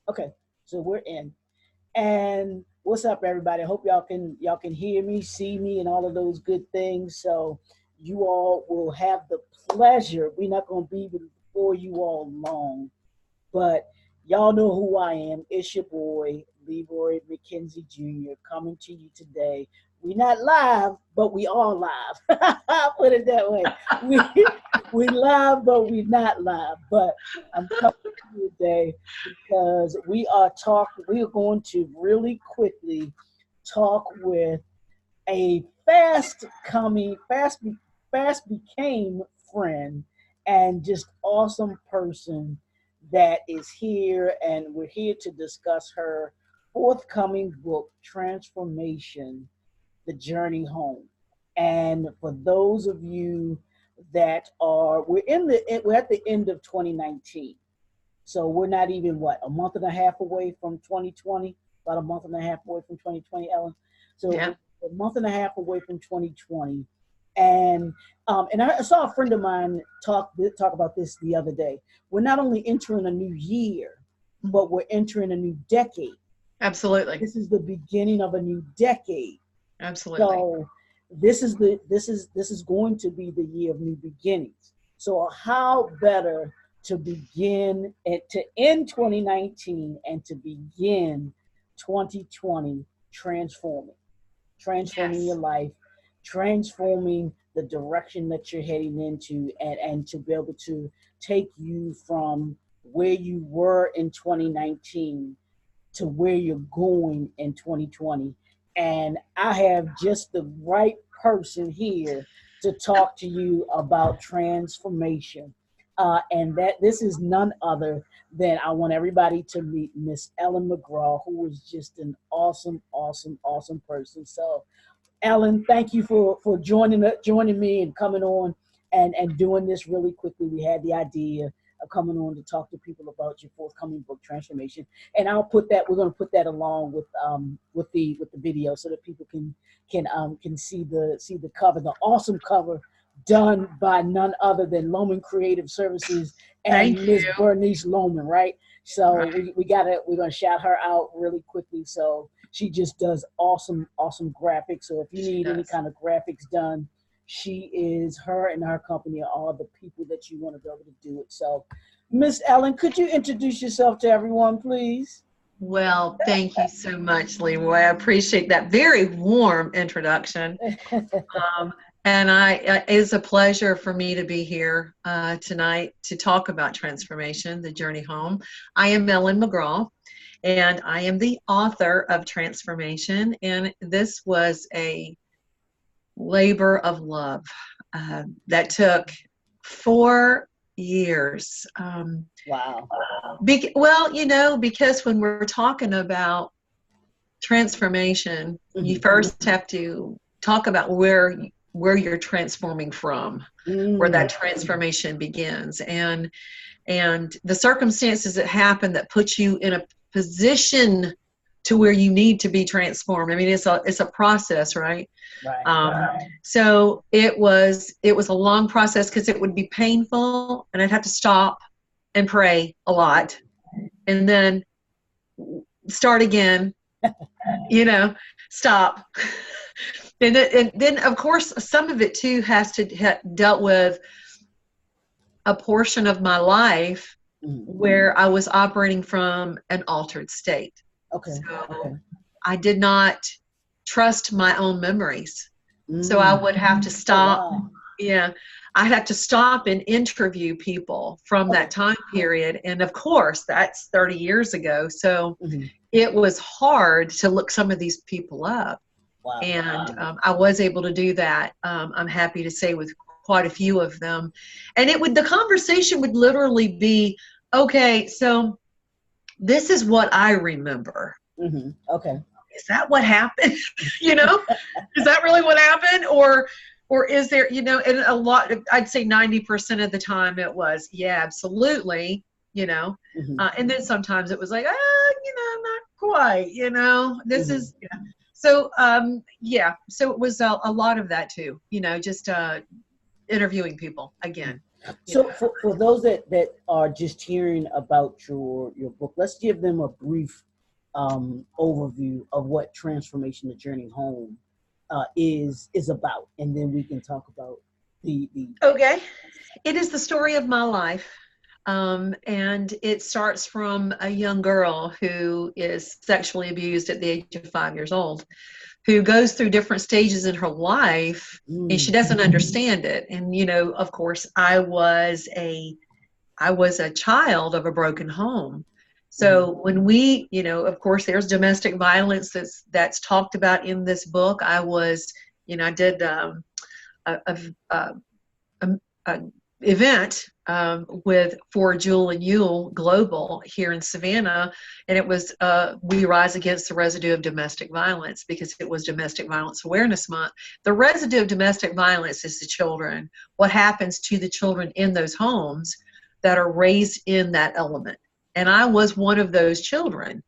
Okay, so we're in. And what's up, everybody? I hope y'all can hear me, see me, and all of those good things. So you all will have the pleasure. We're not gonna be before you all long, but y'all know who I am. It's your boy, Leroy McKenzie Jr., coming to you today. We're not live, but we are live. I'll put it that way. We we live, but we're not live. But I'm coming to you today because we are going to really quickly talk with a fast became friend and just awesome person that is here, and we're here to discuss her forthcoming book, Transformation: The Journey Home. And for those of you that are, we're at the end of 2019. So we're not even a month and a half away from 2020, about a month and a half away from 2020, Ellen. So Yeah. a month and a half away from 2020. And I saw a friend of mine talk about this the other day. We're not only entering a new year, but we're entering a new decade. Absolutely. This is the beginning of a new decade. Absolutely. So this is going to be the year of new beginnings. So how better to begin and to end 2019 and to begin 2020 transforming Yes. your life, transforming the direction that you're heading into, and to be able to take you from where you were in 2019 to where you're going in 2020. And I have just the right person here to talk to you about transformation. And that this is none other than, I want everybody to meet Miss Ellen McGraw, who is just an awesome, awesome, awesome person. So Ellen, thank you for joining me and coming on and doing this really quickly. We had the idea of coming on to talk to people about your forthcoming book, Transformation, and we're going to put that along with the video so that people can see the cover, the awesome cover done by none other than Loman Creative Services and Thank Miss you. Bernice Loman, right? So Right. we're gonna shout her out really quickly. So she just does awesome graphics. So if you She need any does. kind of graphics done, her and her company are all the people that you want to be able to do it. So Miss Ellen, could you introduce yourself to everyone, please? Well, thank you so much, Leroy. I appreciate that very warm introduction. Um, and it's a pleasure for me to be here tonight to talk about transformation, the journey home. I am Ellen McGraw, and I am the author of Transformation. And this was a labor of love that took 4 years. Wow. Because when we're talking about transformation, you Mm-hmm. first have to talk about where you're transforming from, where Mm. that transformation begins, and the circumstances that happen that put you in a position to where you need to be transformed. I mean, it's a process, right? Right. So it was a long process because it would be painful, and I'd have to stop and pray a lot, and then start again, stop. And then of course some of it too has to dealt with a portion of my life Mm. where I was operating from an altered state. Okay. So Okay. I did not trust my own memories. So I Mm. would have to Oh stop. wow. Yeah, I'd have to stop and interview people from that Okay. time period. And of course, that's 30 years ago. So Mm-hmm. it was hard to look some of these people up. Wow. And I was able to do that. I'm happy to say with quite a few of them. And the conversation would literally be, okay, so this is what I remember. Mm-hmm. Okay. Is that what happened? you know, is that really what happened? Or is there, and a lot, I'd say 90% of the time it was, yeah, absolutely, Mm-hmm. and then sometimes it was like, not quite, this Mm-hmm. is, yeah. So, so it was a lot of that too, just interviewing people again. So for those that are just hearing about your book, let's give them a brief overview of what Transformation: The Journey Home is about, and then we can talk about the. Okay. It is the story of my life. And it starts from a young girl who is sexually abused at the age of 5 years old, who goes through different stages in her life, and she doesn't understand it. And, you know, of course, I was a child of a broken home. So when we, you know, of course, there's domestic violence that's talked about in this book. I was, you know, I did a event for Jewel and Ewell Global here in Savannah, and it was We Rise Against the Residue of Domestic Violence, because it was Domestic Violence Awareness Month. The residue of domestic violence is the children, what happens to the children in those homes that are raised in that element. And I was one of those children.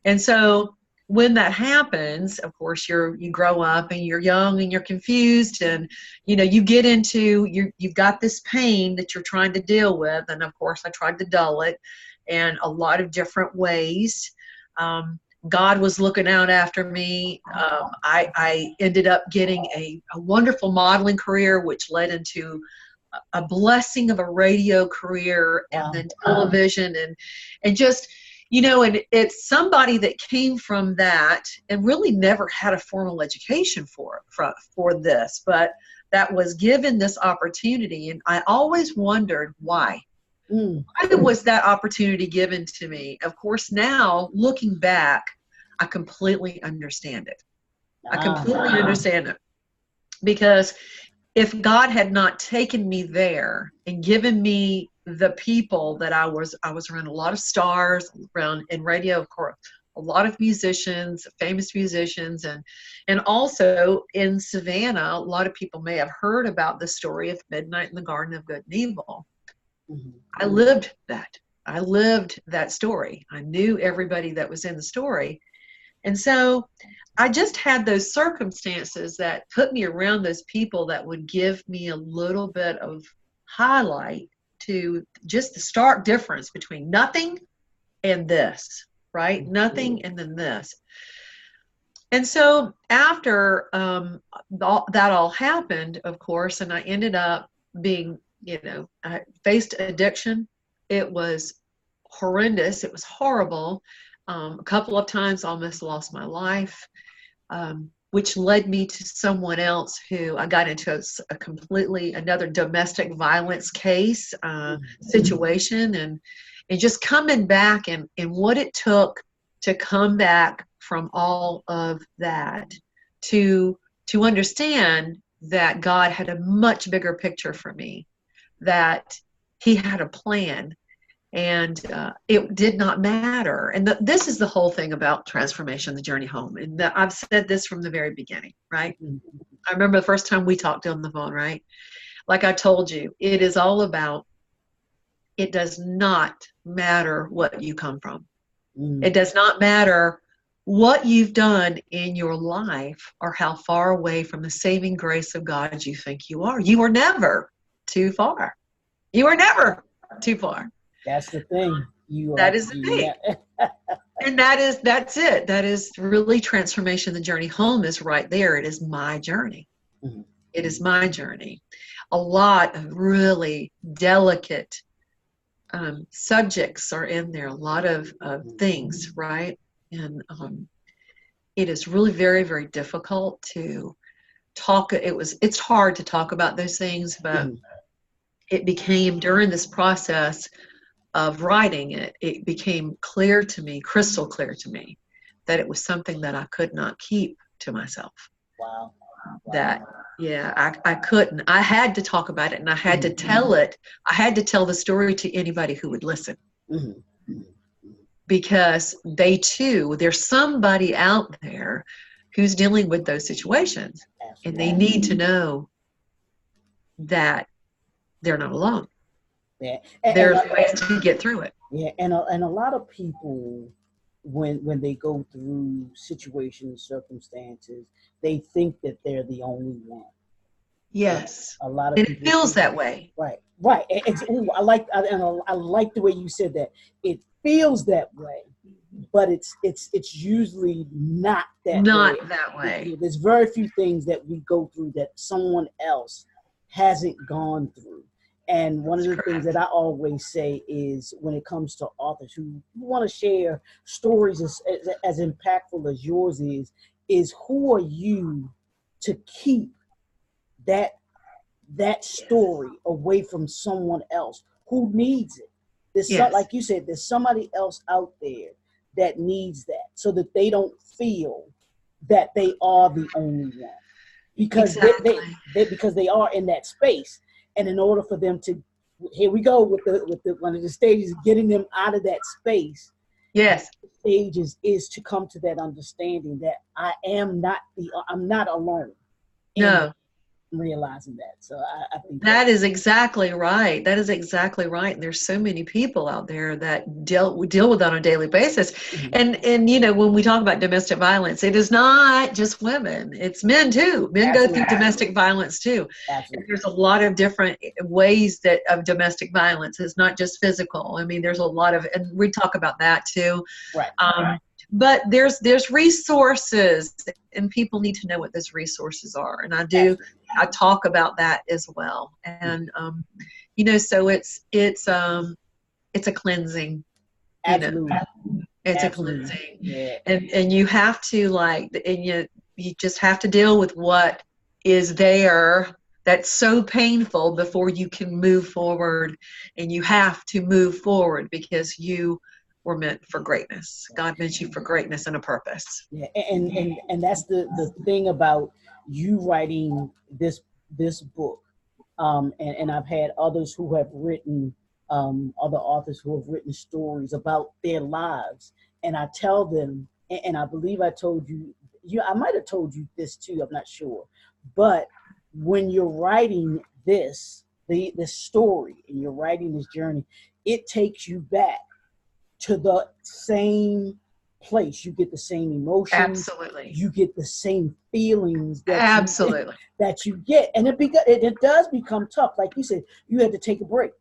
And so when that happens, of course, you grow up and you're young and you're confused, and you know, you get into you've got this pain that you're trying to deal with. And of course, I tried to dull it in a lot of different ways. God was looking out after me. I ended up getting a wonderful modeling career, which led into a blessing of a radio career, and then television, and just, you know, and it's somebody that came from that and really never had a formal education for this, but that was given this opportunity. And I always wondered why. Why was that opportunity given to me? Of course, now looking back, I completely understand it. I completely understand it, because if God had not taken me there and given me the people that I was around a lot of stars, around in radio, of course, a lot of musicians, famous musicians, and also in Savannah, a lot of people may have heard about the story of Midnight in the Garden of Good and Evil. I lived that. I lived that story. I knew everybody that was in the story. And so I just had those circumstances that put me around those people that would give me a little bit of highlight to just the stark difference between nothing and this, right? Nothing and then this. And so after that all happened, of course, and I ended up being, you know, I faced addiction. It was horrendous. It was horrible. A couple of times almost lost my life, which led me to someone else who I got into a completely another domestic violence case situation, and just coming back and what it took to come back from all of that to understand that God had a much bigger picture for me, that He had a plan. And it did not matter. And this is the whole thing about Transformation: The Journey Home. And I've said this from the very beginning, right? I remember the first time we talked on the phone, right? Like I told you, it is all about, it does not matter what you come from. It does not matter what you've done in your life or how far away from the saving grace of God you think you are. You are never too far. You are never too far. That's the thing. That is the thing. And that's it. That is really Transformation: The Journey Home is right there. It is my journey. It is my journey. A lot of really delicate subjects are in there, a lot of things, right? And it is really very, very difficult to talk. It's hard to talk about those things, but it became, during this process of writing it, it became clear to me, crystal clear to me, that it was something that I could not keep to myself. Wow. That, yeah, I couldn't. I had to talk about it, and I had to tell it. I had to tell the story to anybody who would listen. Because they too, there's somebody out there who's dealing with those situations. And they need to know that they're not alone. Yeah. There's ways to get through it. Yeah, and a lot of people, when they go through situations, circumstances, they think that they're the only one. Yes. A lot of And it people feels think, that way. right. I like the way you said that. It feels that way, but it's usually not that way. Not that way. There's very few things that we go through that someone else hasn't gone through. And one of That's the things correct. that I always say is, when it comes to authors who want to share stories as impactful as yours is who are you to keep that story away from someone else who needs it? Yes. Like you said, there's somebody else out there that needs that, so that they don't feel that they are the only one, because Exactly. because they are in that space. And in order for them to, here we go with the one of the stages, getting them out of that space. Yes. Stages is to come to that understanding that I'm not alone in No. realizing that. So I think That is exactly right. That is exactly right. And there's so many people out there that deal with that on a daily basis. Mhm. And when we talk about domestic violence, it is not just women. It's men too. Men go through Absolutely. domestic violance too. And Absolutely. there's a lot of different ways of domestic violence. It's not just physical. I mean, there's a lot of, and we talk about that too. Right. But there's resources, and people need to know what those resources are. And I talk about that as well. And so it's a cleansing. Absolutely. It's a Absolutely. cleansing. Yeah. And you have to you just have to deal with what is there that's so painful before you can move forward. And you have to move forward because you were meant for greatness. God meant you for greatness and a purpose. Yeah. And that's the thing about you writing this book. And I've had others who have written, other authors who have written stories about their lives. And I tell them, and I believe I told I might have told you this too, I'm not sure. But when you're writing this story, and you're writing this journey, it takes you back to the same place. You get the same emotions. Absolutely. You get the same feelings Absolutely. that you get, and it does become tough. Like you said, you had to take a break.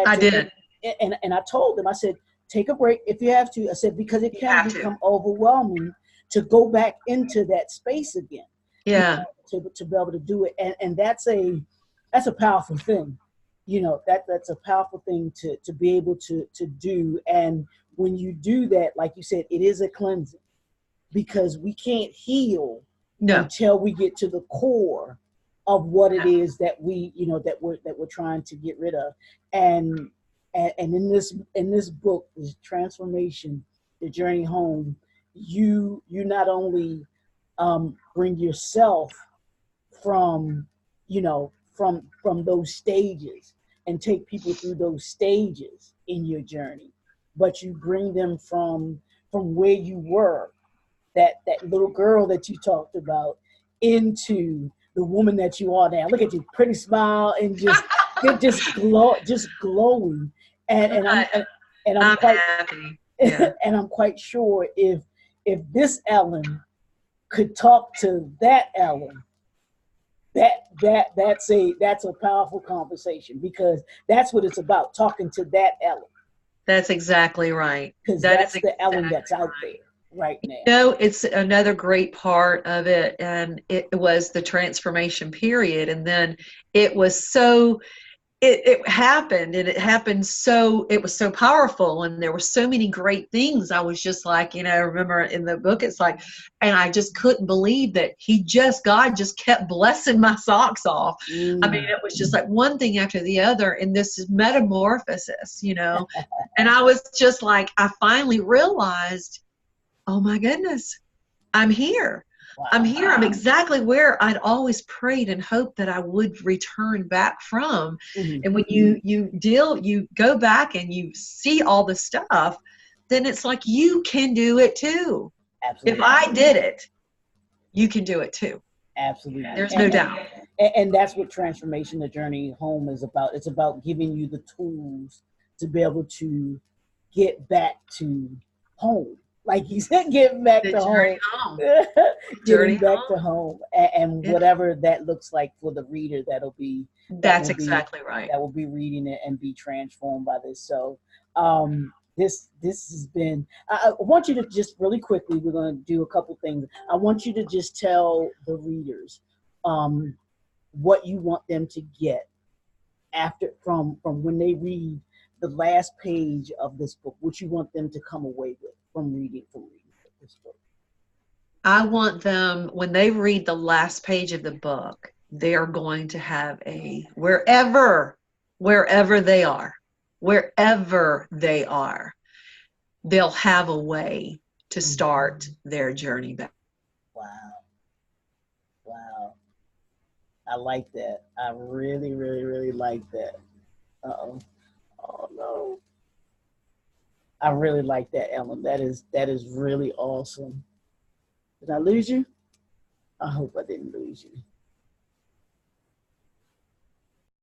I did. And I told them, I said, take a break if you have to. I said, because it can become overwhelming to go back into that space again. Yeah. To be able to do it, and that's a powerful thing. That's a powerful thing to be able to do. And when you do that, like you said, it is a cleansing, because we can't heal until we get to the core of what it is that that we're trying to get rid of. And in this book, this transformation, the journey home, you not only bring yourself from from those stages, and take people through those stages in your journey, but you bring them from where you were, that little girl that you talked about, into the woman that you are now. Look at you, pretty smile, and just glowing. And I'm quite happy. Yeah. and I'm quite sure if this Ellen could talk to that Ellen, that's a powerful conversation, because that's what it's about, talking to that Ellen. That's exactly right. Because that's the Ellen that's out there right now. It's another great part of it, and it was the transformation period. And then it was it happened, and it was so powerful, and there were so many great things. I was just like, I remember in the book, it's like, and I just couldn't believe that God just kept blessing my socks off. I mean, it was just like one thing after the other in this metamorphosis, and I was just like, I finally realized, oh my goodness, I'm here. Wow. I'm here. I'm exactly where I'd always prayed and hoped that I would return back from. Mm-hmm. And when you go back and you see all the stuff, then it's like, you can do it too. Absolutely. If I did it, you can do it too. Absolutely. There's no doubt. And that's what Transformation, the Journey Home is about. It's about giving you the tools to be able to get back to home. like you said, getting back The to journey home. home. Getting Journey back to home. home, and Yeah, whatever that looks like for the reader, that that's will be exactly right. that will be reading it and be transformed by this. So this has been, I want you to just really quickly, we're going to do a couple things. I want you to just tell the readers what you want them to get after from when they read the last page of this book, what you want them to come away with from reading this book. I want them, when they read the last page of the book, they are going to have a, wherever they are, they'll have a way to start their journey back. Wow. Wow. I like that. I really, really, really like that. Uh-oh. Oh no. I really like that, Ellen. That is really awesome. Did I lose you? I hope I didn't lose you.